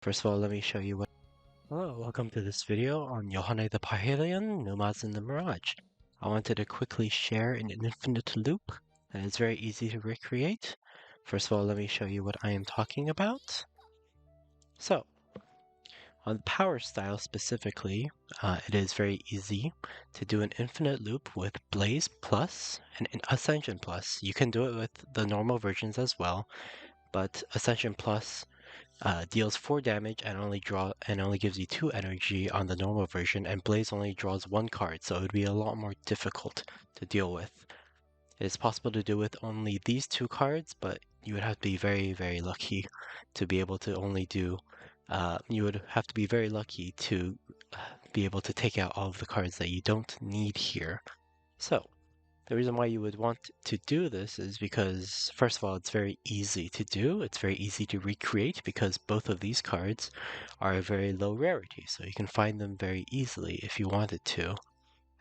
First of all, let me show you what. Hello, welcome to this video on Yohane the Parhelion, NUMAZU and the Mirage. I wanted to quickly share an infinite loop that is very easy to recreate. First of all, let me show you what I am talking about. So, on power style specifically, it is very easy to do an infinite loop with Blaze Plus and Ascension Plus. You can do it with the normal versions as well, but Ascension Plus deals 4 damage and only gives you 2 energy on the normal version, and Blaze only draws 1 card, so it would be a lot more difficult to deal with. It is possible to do with only these 2 cards, but you would have to be very, very lucky to be able to only do. You would have to be very lucky to be able to take out all of the cards that you don't need here. So, the reason why you would want to do this is because, first of all, it's very easy to do. It's very easy to recreate because both of these cards are a very low rarity, so you can find them very easily if you wanted to.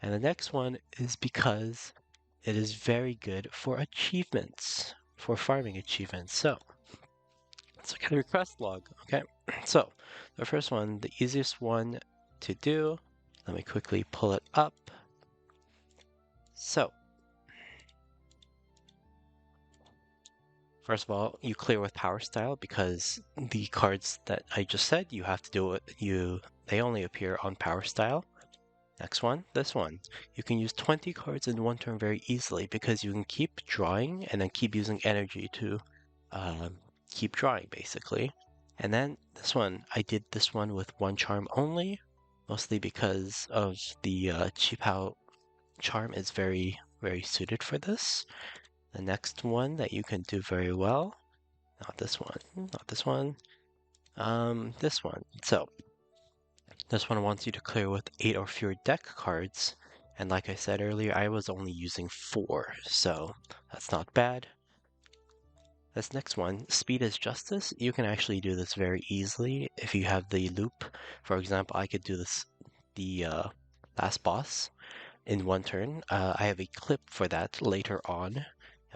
And the next one is because it is very good for achievements, for farming achievements. So, let's look at the request log, okay? So, the first one, the easiest one to do, let me quickly pull it up. So, first of all, you clear with power style because the cards that I just said you have to do it. They only appear on power style. Next one, this one. You can use 20 cards in one turn very easily because you can keep drawing and then keep using energy to keep drawing basically. And then this one, I did this one with 1 charm only, mostly because of the Chipao charm is very, very suited for this. The next one that you can do very well, not this one, not this one, this one. So, this one wants you to clear with 8 or fewer deck cards, and like I said earlier, I was only using 4, so that's not bad. This next one, Speed is Justice, you can actually do this very easily if you have the loop. For example, I could do this, the last boss, in 1 turn. I have a clip for that later on.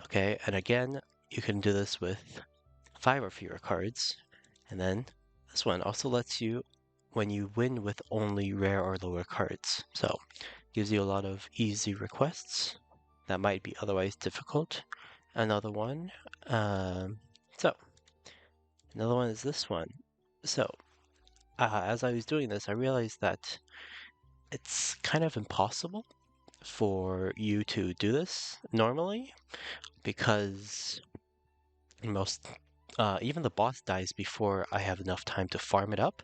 Okay, and again, you can do this with 5 or fewer cards. And then this one also lets you when you win with only rare or lower cards. So gives you a lot of easy requests that might be otherwise difficult. Another one, so another one is this one. So as I was doing this, I realized that it's kind of impossible for you to do this normally because most even the boss dies before I have enough time to farm it up,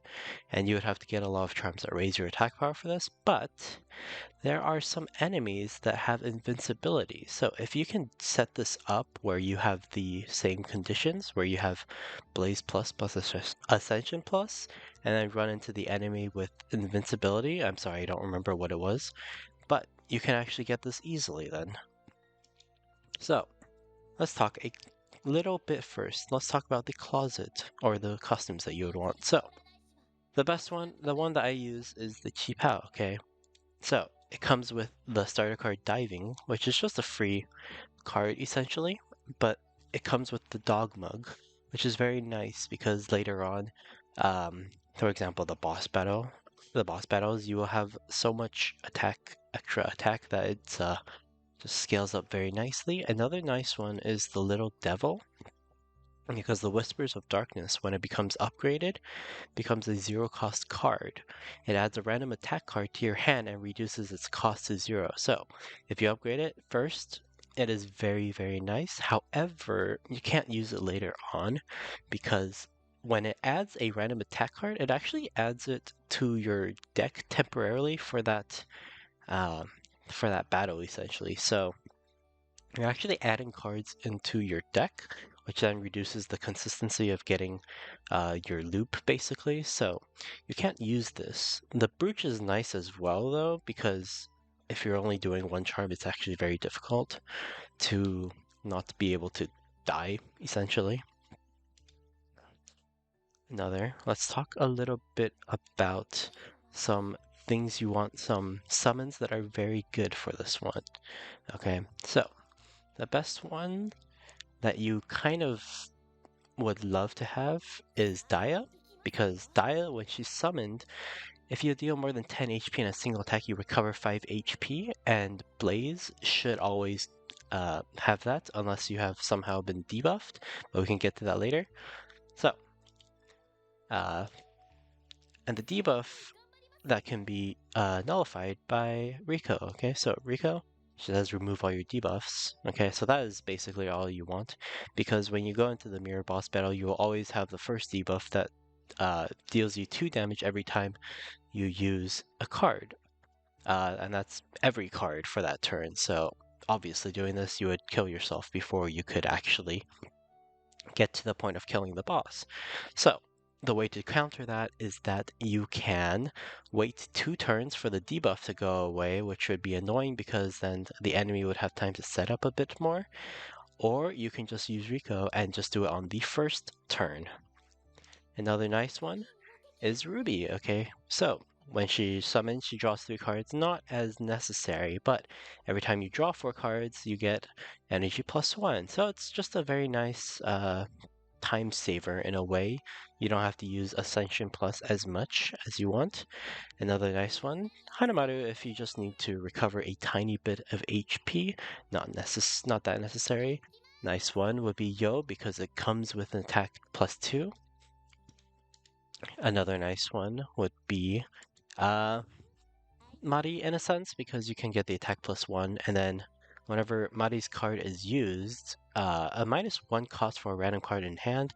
and you would have to get a lot of charms that raise your attack power for this, but there are some enemies that have invincibility. So if you can set this up where you have the same conditions, where you have Blaze plus Ascension plus, and then run into the enemy with invincibility, I'm sorry, I don't remember what it was, but you can actually get this easily then. So, let's talk a little bit first. Let's talk about the closet or the costumes that you would want. So, the best one, the one that I use is the Chipao, okay? So, it comes with the starter card Diving, which is just a free card essentially, but it comes with the Dog Mug, which is very nice because later on, for example, the boss battles, you will have so much extra attack that it's just scales up very nicely. Another nice one is the Little Devil, because the Whispers of Darkness, when it becomes upgraded, becomes a 0-cost card. It adds a random attack card to your hand and reduces its cost to 0. So, if you upgrade it first, it is very, very nice. However, you can't use it later on because when it adds a random attack card, it actually adds it to your deck temporarily for that battle essentially. So you're actually adding cards into your deck, which then reduces the consistency of getting your loop basically. So you can't use this. The brooch is nice as well though, because if you're only doing 1 charm, it's actually very difficult to not be able to die essentially. Let's talk a little bit about some things you want, some summons that are very good for this one. Okay, so the best one that you kind of would love to have is Daya, because Dia, when she's summoned, if you deal more than 10 HP in a single attack, you recover 5 HP, and Blaze should always have that, unless you have somehow been debuffed, but we can get to that later. So, and the debuff that can be nullified by Rico, okay? So Rico, she says remove all your debuffs, okay? So that is basically all you want, because when you go into the mirror boss battle, you will always have the first debuff that deals you 2 damage every time you use a card, and that's every card for that turn. So obviously doing this, you would kill yourself before you could actually get to the point of killing the boss. So the way to counter that is that you can wait 2 turns for the debuff to go away, which would be annoying because then the enemy would have time to set up a bit more, or you can just use Rico and just do it on the first turn. Another nice one is Ruby, okay? So when she summons, she draws 3 cards, not as necessary, but every time you draw 4 cards, you get energy +1. So it's just a very nice time saver in a way. You don't have to use Ascension Plus as much as you want. Another nice one, Hanamaru, if you just need to recover a tiny bit of HP, not that necessary. Nice one would be Yo, because it comes with an attack +2. Another nice one would be Mari, in a sense, because you can get the attack +1, and then whenever Mari's card is used, a -1 cost for a random card in hand.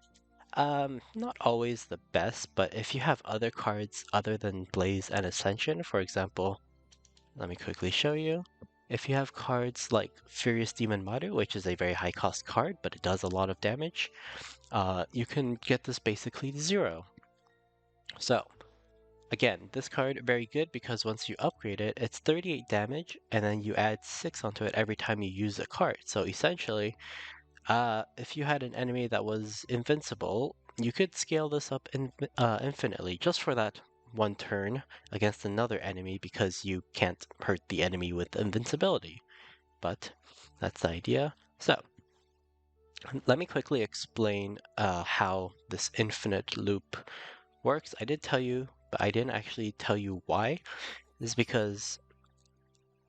Not always the best, but if you have other cards other than Blaze and Ascension, for example, let me quickly show you. If you have cards like Furious Demon Maru, which is a very high cost card, but it does a lot of damage, you can get this basically to 0. So, again, this card very good because once you upgrade it, it's 38 damage, and then you add 6 onto it every time you use a card. So essentially, if you had an enemy that was invincible, you could scale this up infinitely just for that one turn against another enemy because you can't hurt the enemy with invincibility. But that's the idea. So, let me quickly explain how this infinite loop works. I did tell you, but I didn't actually tell you why. This is because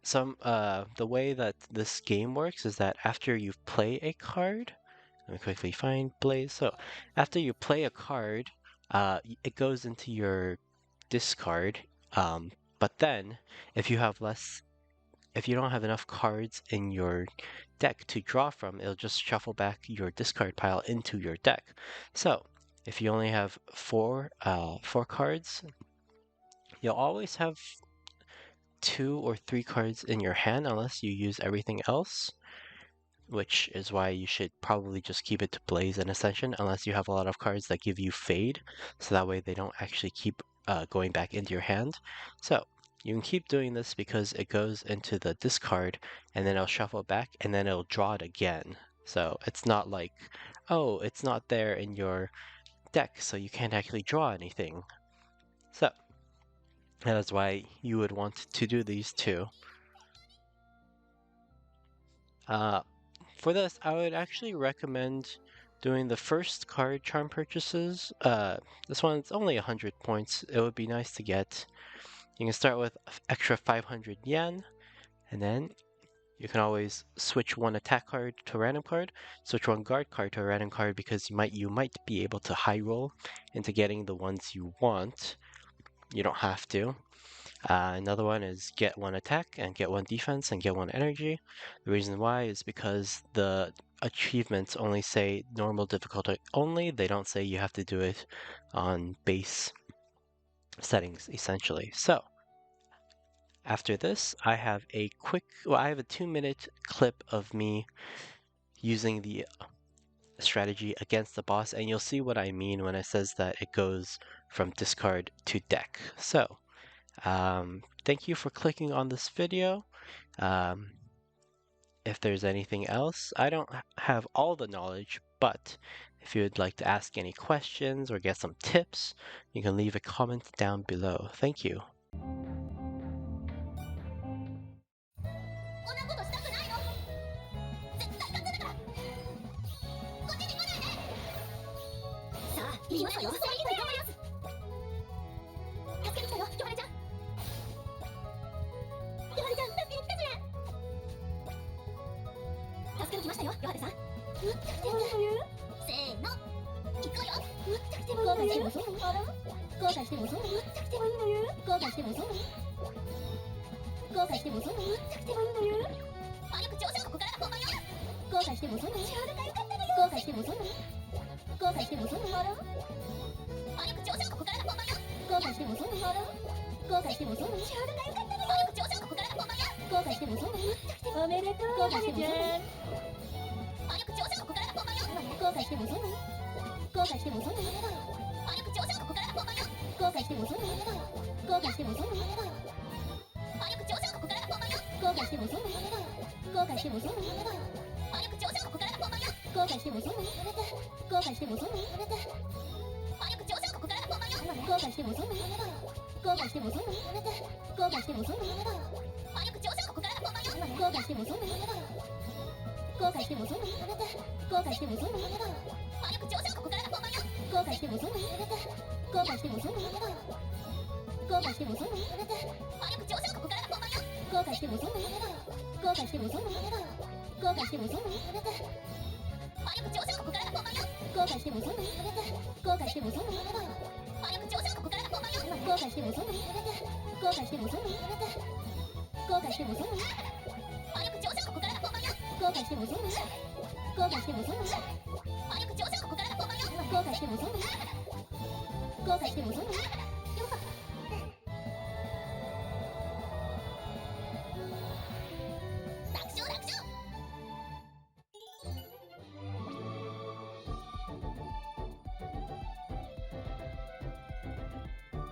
the way that this game works is that after you play a card, let me quickly find Blaze. So after you play a card, it goes into your discard. But then if you don't have enough cards in your deck to draw from, it'll just shuffle back your discard pile into your deck. So if you only have four cards, you'll always have 2 or 3 cards in your hand unless you use everything else, which is why you should probably just keep it to Blaze and Ascension unless you have a lot of cards that give you Fade, so that way they don't actually keep going back into your hand. So you can keep doing this because it goes into the discard and then it'll shuffle back and then it'll draw it again. So it's not like, oh, it's not there in your deck, so you can't actually draw anything. So that is why you would want to do these two. For this, I would actually recommend doing the first card charm purchases. This one's only 100 points. It would be nice to get. You can start with extra 500 yen, and then you can always switch one attack card to a random card, switch one guard card to a random card because you might be able to high roll into getting the ones you want. You don't have to. Another one is get 1 attack and get 1 defense and get 1 energy. The reason why is because the achievements only say normal difficulty only. They don't say you have to do it on base settings, essentially. So after this, I have a 2-minute clip of me using the strategy against the boss, and you'll see what I mean when it says that it goes from discard to deck. So thank you for clicking on this video. If there's anything else, I don't have all the knowledge, but if you would like to ask any questions or get some tips, you can leave a comment down below. Thank you. こんなことしたくないの。絶対勝てるから。こっちに来ないで。さあ、今の様子を見て頑張ります。後悔しても損。後悔しても損。むっちゃくてもいいの言う。後悔しても損。後悔しても損。むっちゃくてもいいの言う。魔力上昇、ここからが本番よ。後悔しても損。ちょうどかよかったのよ。後悔しても損。後悔しても損。魔力上昇、ここからが本番よ。後悔しても損。後悔しても損。ちょうどかよかったのよ。魔力上昇、ここからが本番よ。後悔しても損。むっちゃくておめでとう。後悔しても損。魔力上昇、ここからが本番よ。後悔しても損。後悔しても損。魔力上昇、ここからが本番よ。後悔しても損。後悔しても損。魔力上昇、ここからが本番よ。後悔しても損。後悔しても損。魔力上昇、ここからが本番よ。後悔しても損。後悔しても損。魔力上昇、ここからが本番よ。後悔しても損。後悔しても損。後悔しても損。魔力上昇、ここからが本番よ。後悔しても損。後悔しても損。後悔しても損。魔力上昇、ここからが本番よ。後悔しても損。後悔しても損。後悔しても損。魔力上昇、ここからが本番よ。後悔しても損。後悔しても損。後悔しても損。魔力上昇、ここからが本番よ。後悔しても損。後悔しても損。魔力上昇、ここからが本番よ。後悔しても損。後悔しても損。後悔しても損。魔力上昇、ここからが本番よ。後悔しても損。後悔しても損。魔力上昇、ここからが本番よ。後悔しても損。後悔しても損。